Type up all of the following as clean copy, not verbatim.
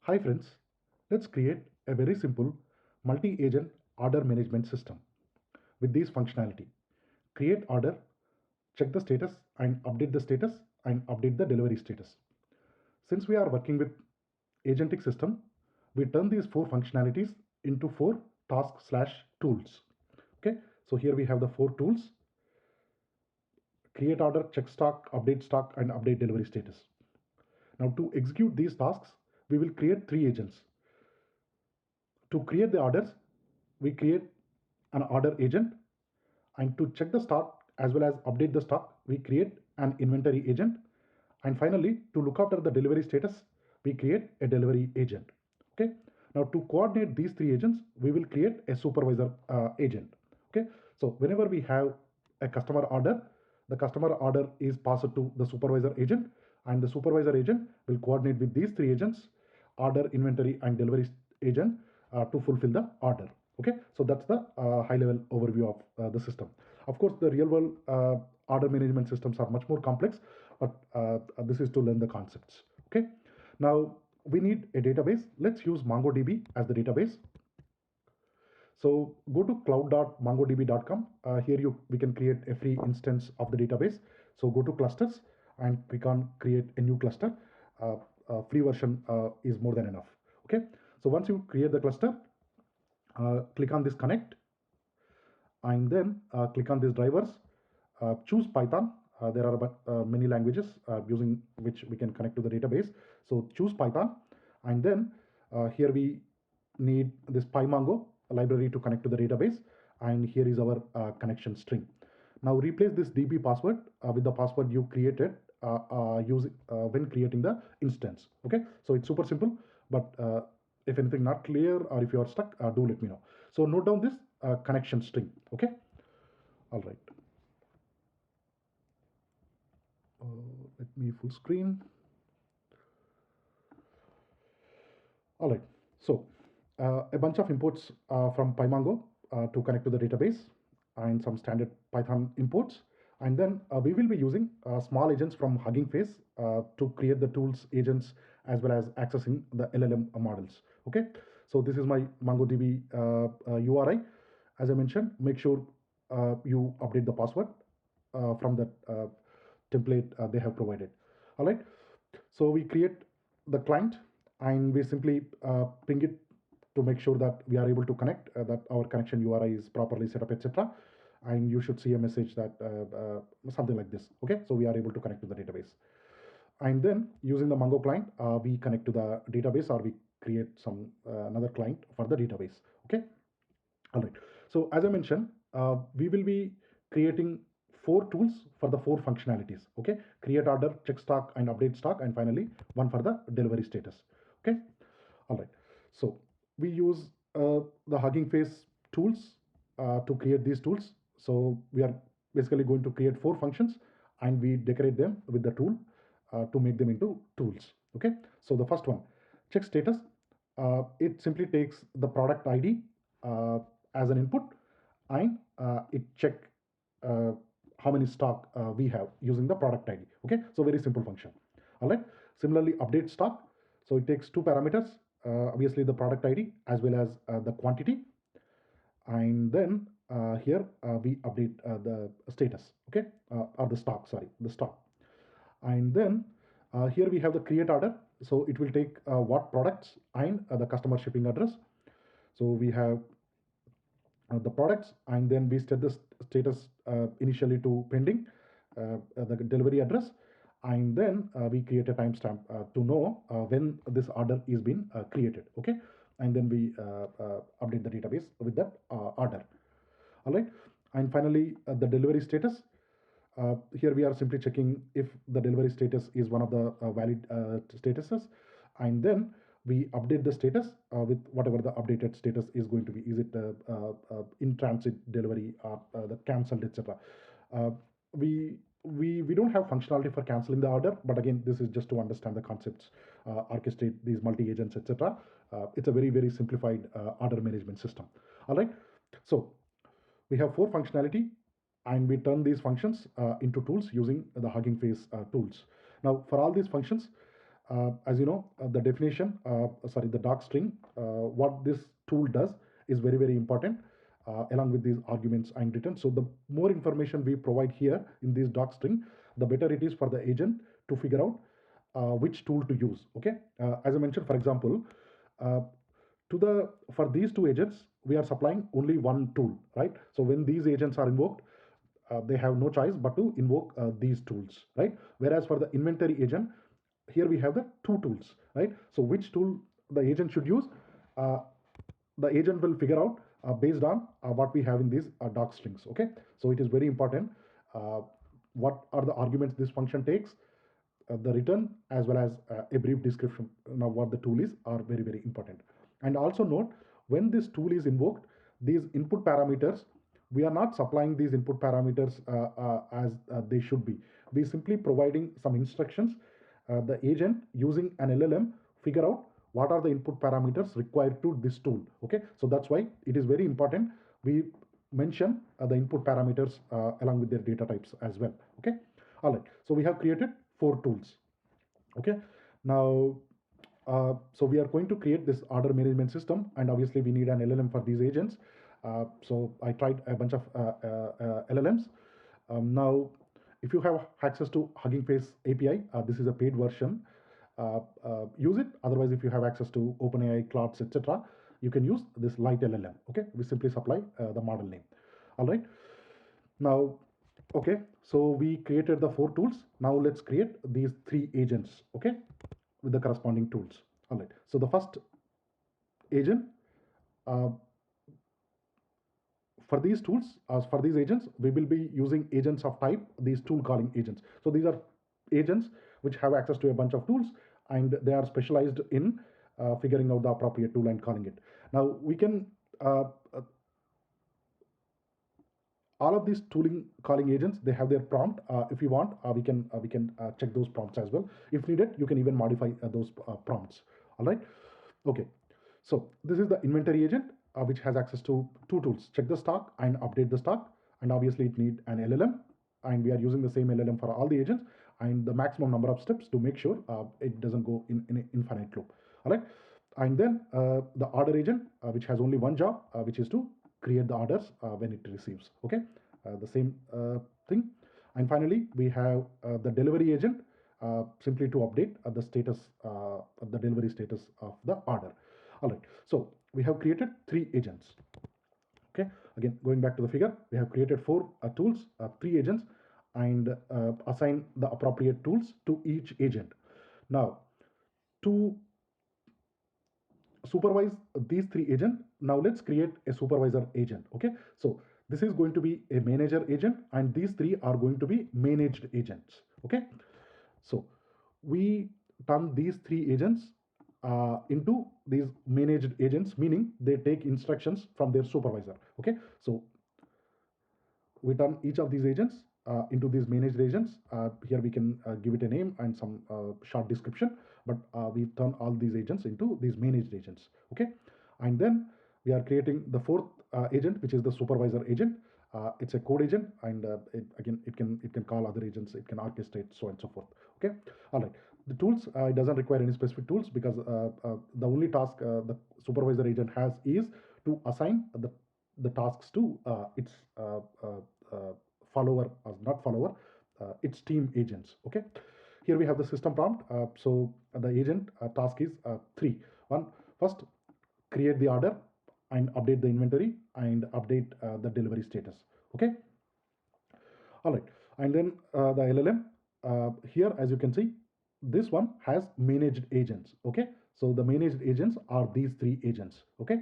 Hi friends, let's create a very simple multi-agent order management system with this functionality. Create order, check the status and update the delivery status. Since we are working with agentic system, we turn these four functionalities into four tasks/tools. Okay, so here we have the four tools: create order, check stock, and update delivery status. Now to execute these tasks, we will create three agents. To create the orders, we create an order agent, and to check the stock as well as update the stock, we create an inventory agent, and finally to look after the delivery status, we create a delivery agent. Okay, now to coordinate these three agents, we will create a supervisor agent. Okay, so whenever we have a customer order, the customer order is passed to the supervisor agent, and the supervisor agent will coordinate with these three agents: order, inventory, and delivery agent, to fulfill the order. Okay, so that's the high level overview of the system. Of course, the real world order management systems are much more complex, but this is to learn the concepts. Okay, now we need a database. Let's use MongoDB as the database. So go to cloud.mongodb.com. Here we can create a free instance of the database. So go to clusters and click on create a new cluster. Free version is more than enough. Okay, so once you create the cluster, click on this connect, and then click on these drivers. Choose Python. There are many languages using which we can connect to the database. So choose Python, and then here we need this PyMongo library to connect to the database, and here is our connection string. Now replace this DB password with the password you created when creating the instance. Okay, so it's super simple, but if anything not clear or if you are stuck, do let me know. So note down this connection string. Okay, all right. Let me full screen. All right, so a bunch of imports from PyMongo to connect to the database, and some standard Python imports. And then we will be using SmolAgents from Hugging Face to create the tools, agents, as well as accessing the LLM models. Okay, so this is my MongoDB URI. As I mentioned, make sure you update the password from that template they have provided. All right, so we create the client and we simply ping it to make sure that we are able to connect, that our connection URI is properly set up, etc. And you should see a message that something like this. Okay, so we are able to connect to the database. And then using the Mongo client, we connect to the database, or we create some another client for the database. Okay, all right. So as I mentioned, we will be creating four tools for the four functionalities. Okay, create order, check stock, and update stock, and finally one for the delivery status. Okay, all right. So we use the Hugging Face tools to create these tools. So we are basically going to create four functions, and we decorate them with the tool to make them into tools. Okay, so the first one, check status. It simply takes the product ID as an input, and it check uh, how many stock we have using the product ID. Okay, so very simple function. All right. Similarly, update stock. So it takes two parameters, obviously the product ID as well as the quantity, and then here we update the status. Okay, or the stock. Sorry, the stock. And then here we have the create order. So it will take what products and the customer shipping address. So we have the products, and then we set the status initially to pending, the delivery address, and then we create a timestamp to know when this order is being created. Okay, and then we update the database with that order. All right, and finally the delivery status. Here we are simply checking if the delivery status is one of the valid statuses, and then we update the status with whatever the updated status is going to be. Is it in transit delivery or the cancelled, etc. Uh, we don't have functionality for canceling the order, but again, this is just to understand the concepts, orchestrate these multi-agents, etc. It's a very simplified order management system. All right, so we have four functionality, and we turn these functions into tools using the Hugging Face tools. Now, for all these functions, As you know, the definition, the doc string, what this tool does is very, very important, along with these arguments and return. So the more information we provide here in this doc string, the better it is for the agent to figure out which tool to use. Okay, as I mentioned, for example, uh, for these two agents, we are supplying only one tool, right? So when these agents are invoked, they have no choice but to invoke these tools, right? Whereas for the inventory agent, here we have the two tools, right? So which tool the agent should use, uh, the agent will figure out based on what we have in these doc strings. Okay, so it is very important uh, what are the arguments this function takes, the return, as well as a brief description of what the tool is, are very, very important. And also note, when this tool is invoked, these input parameters, we are not supplying these input parameters as they should be. We simply providing some instructions. The agent using an LLM figure out what are the input parameters required to this tool. Okay, so that's why it is very important we mention the input parameters along with their data types as well. Okay, all right, so we have created 4 tools. Okay, now so we are going to create this order management system, and obviously we need an LLM for these agents. So I tried a bunch of LLMs. Now, if you have access to Hugging Face API, this is a paid version. Use it. Otherwise, if you have access to OpenAI, Clouds, etc., you can use this light LLM. Okay, we simply supply the model name. All right. Now, okay, so we created the 4 tools. Now let's create these 3 agents. Okay, with the corresponding tools. All right. So the first agent, uh, for these tools, as for these agents, we will be using agents of type these tool calling agents. So these are agents which have access to a bunch of tools, and they are specialized in figuring out the appropriate tool and calling it. Now we can all of these tooling calling agents, they have their prompt. If you want, we can check those prompts as well. If needed, you can even modify those prompts. All right. Okay. So this is the inventory agent, which has access to 2 tools: check the stock and update the stock. And obviously it need an LLM, and we are using the same LLM for all the agents, and the maximum number of steps to make sure it doesn't go in an infinite loop. All right. And then the order agent, which has only one job, which is to create the orders when it receives. Okay, the same thing. And finally, we have the delivery agent, simply to update the status, the delivery status of the order. All right, so we have created 3 agents. Okay, again, going back to the figure, we have created 4 tools, 3 agents, and assign the appropriate tools to each agent. Now, to supervise these 3 agents, now let's create a supervisor agent. Okay, so this is going to be a manager agent, and these 3 are going to be managed agents. Okay, so we turn these 3 agents into these managed agents, meaning they take instructions from their supervisor. Okay, so we turn each of these agents into these managed agents. Here we can give it a name and some short description, but we turn all these agents into these managed agents. Okay, and then we are creating the 4th agent, which is the supervisor agent. It's a code agent, and it can call other agents, it can orchestrate, so on and so forth. Okay, all right. The tools, it doesn't require any specific tools, because the only task the supervisor agent has is to assign the tasks to its follower, or not follower, its team agents. Okay, here we have the system prompt. So the agent task is 3. One, first, create the order and update the inventory and update the delivery status. Okay, all right. And then the LLM, here, as you can see, this one has managed agents. Okay, so the managed agents are these 3 agents. Okay,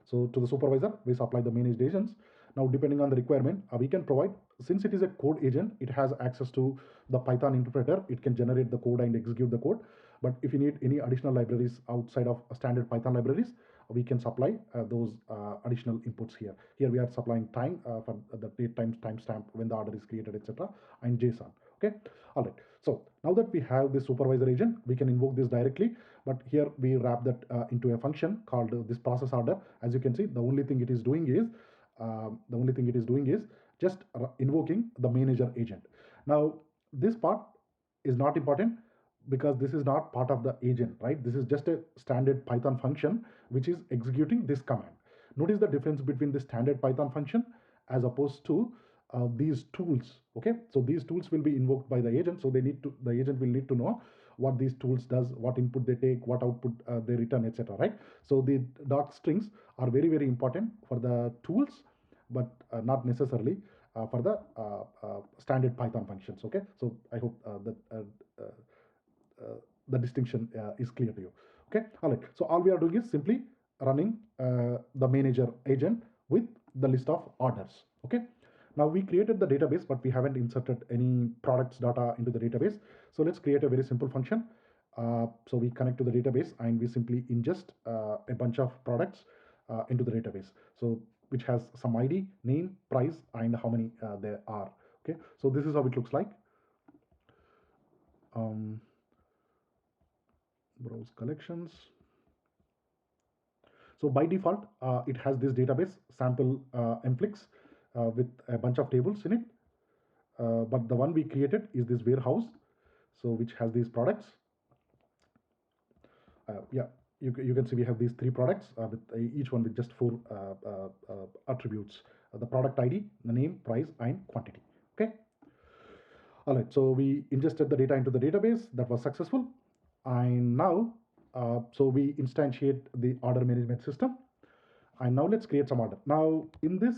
so to the supervisor, we supply the managed agents. Now, depending on the requirement, we can provide, since it is a code agent, it has access to the Python interpreter. It can generate the code and execute the code. But if you need any additional libraries outside of standard Python libraries, we can supply those additional inputs here. Here we are supplying time for the date times, timestamp, when the order is created, etc., and JSON. Okay, all right. So now that we have this supervisor agent, we can invoke this directly. But here we wrap that into a function called this process order. As you can see, the only thing it is doing is just invoking the manager agent. Now, this part is not important. because this is not part of the agent, right? This is just a standard Python function which is executing this command. Notice the difference between the standard Python function as opposed to these tools. Okay, so these tools will be invoked by the agent, so the agent will need to know what these tools does, what input they take, what output they return, etc., right? So the doc strings are very, very important for the tools, but not necessarily for the standard Python functions. Okay, so I hope that the distinction is clear to you. Okay, all right. So all we are doing is simply running the manager agent with the list of orders. Okay. Now we created the database, but we haven't inserted any products data into the database. So let's create a very simple function. So we connect to the database and we simply ingest a bunch of products into the database. So which has some ID, name, price, and how many there are. Okay. So this is how it looks like. Browse collections. So by default, it has this database sample mflix with a bunch of tables in it. But the one we created is this warehouse, so which has these products. Yeah, you can see we have these three products with each one with just four attributes: the product ID, the name, price, and quantity. Okay. All right. So we ingested the data into the database. That was successful, and now so we instantiate the order management system. And now let's create some order. Now in this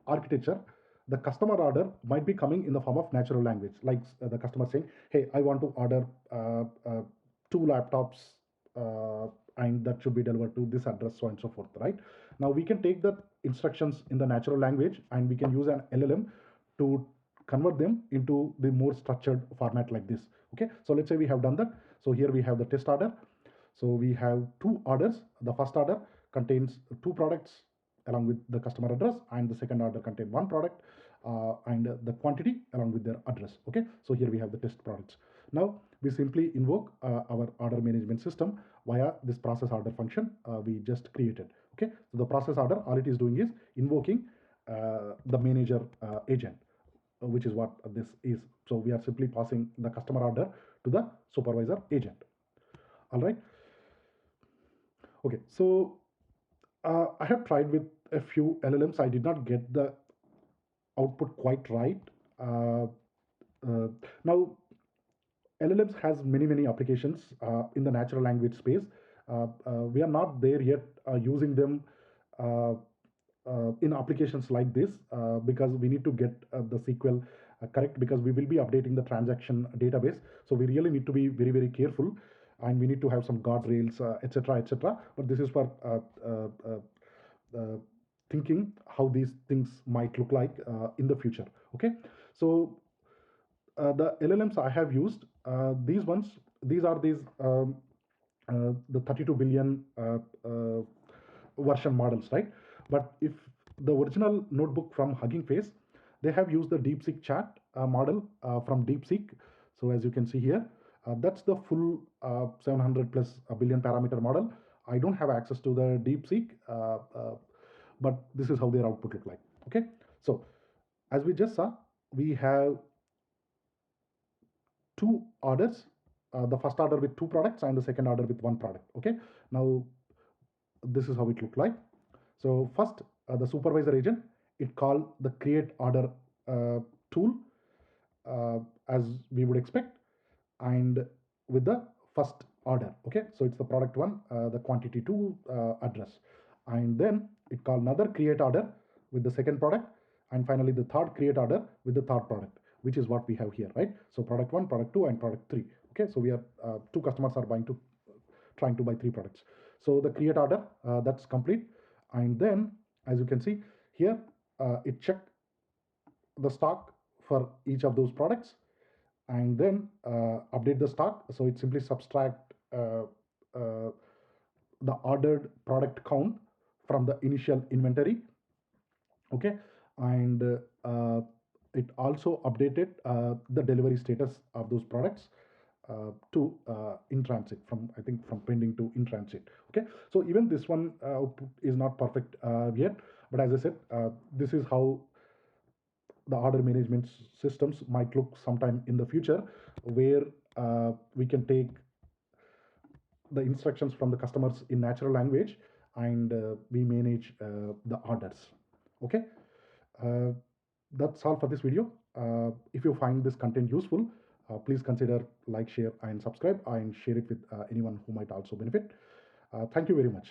architecture, the customer order might be coming in the form of natural language, like the customer saying, hey, I want to order 2 laptops and that should be delivered to this address, so on and so forth, right? Now we can take the instructions in the natural language and we can use an LLM to convert them into the more structured format like this. Okay, so let's say we have done that. So here we have the test order. So we have 2 orders. The first order contains 2 products along with the customer address, and the second order contain 1 product and the quantity along with their address. Okay, so here we have the test products. Now we simply invoke our order management system via this process order function we just created. Okay, so the process order, all it is doing is invoking the manager agent, which is what this is. So we are simply passing the customer order to the supervisor agent. All right. Okay, so I have tried with a few LLMs. I did not get the output quite right. Uh, Now, LLMs has many applications in the natural language space. We are not there yet using them uh, in applications like this because we need to get the SQL correct, because we will be updating the transaction database. So we really need to be very careful, and we need to have some guardrails, etc. But this is for thinking how these things might look like in the future. Okay, so the LLMs I have used, these are the 32 billion version models, right? But if the original notebook from Hugging Face, they have used the DeepSeek chat model from DeepSeek. So as you can see here, that's the full 700 plus billion parameter model. I don't have access to the DeepSeek, but this is how their output look like. Okay, so as we just saw, we have 2 orders, the first order with 2 products and the second order with 1 product. Okay, now this is how it looked like. So first, the supervisor agent, it called the create order tool as we would expect, and with the first order. Okay, so it's the product 1, the quantity 2 address, and then it called another create order with the second product, and finally the third create order with the third product, which is what we have here, right? So product 1, product 2, and product 3. Okay, so we are 2 customers are trying to buy 3 products. So the create order that's complete, and then as you can see here, it checked the stock for each of those products, and then update the stock. So it simply subtract the ordered product count from the initial inventory. Okay, and it also updated the delivery status of those products to in transit, from I think from pending to in transit. Okay, so even this one output is not perfect yet, but as I said, this is how the order management systems might look sometime in the future, where we can take the instructions from the customers in natural language, and we manage the orders. Okay, uh, that's all for this video. If you find this content useful, please consider like, share, and subscribe, and share it with anyone who might also benefit. Thank you very much.